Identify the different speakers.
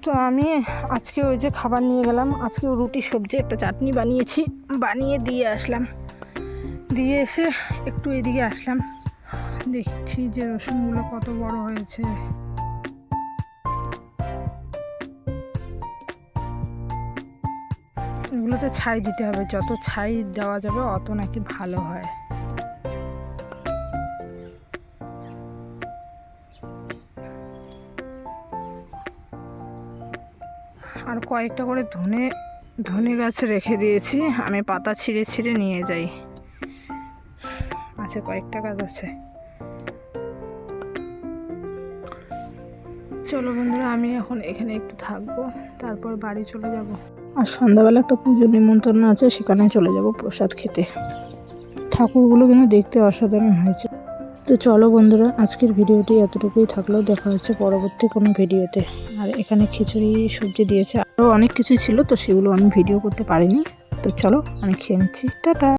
Speaker 1: তো আমি আজকে ওই যে খাবার নিয়ে গেলাম, আজকে রুটি সবজি একটা চাটনি বানিয়েছি, বানিয়ে দিয়ে আসলাম। দিয়ে এসে একটু এদিকে আসলাম, দেখছি যে রসুনগুলো কত বড় হয়েছে। এগুলোতে ছাই দিতে হবে, যত ছাই দেওয়া যাবে অত নাকি ভালো হয়। আর কয়েকটা করে ধনে গাছ রেখে দিয়েছি, আমি পাতা ছিঁড়ে ছিঁড়ে নিয়ে যাই। আছে কয়েকটা গাছ আছে। চলো বন্ধুরা, আমি এখন এখানে একটু থাকবো, তারপর বাড়ি চলে যাব। আর সন্ধ্যাবেলা একটা পুজোর নিমন্ত্রণ আছে, সেখানে চলে যাব প্রসাদ খেতে। ঠাকুরগুলো কিন্তু দেখতে অসাধারণ হয়েছে। তো চলো বন্ধুরা, আজকের ভিডিওটি এতটুকুই থাকলো, দেখা হচ্ছে পরবর্তী কোনো ভিডিওতে। আর এখানে খিচুড়ি সবজি দিয়েছে, আরও অনেক কিছু ছিল, তো সেগুলো আমি ভিডিও করতে পারিনি। তো চলো, আমি খেয়ে নিচ্ছি, টাটা।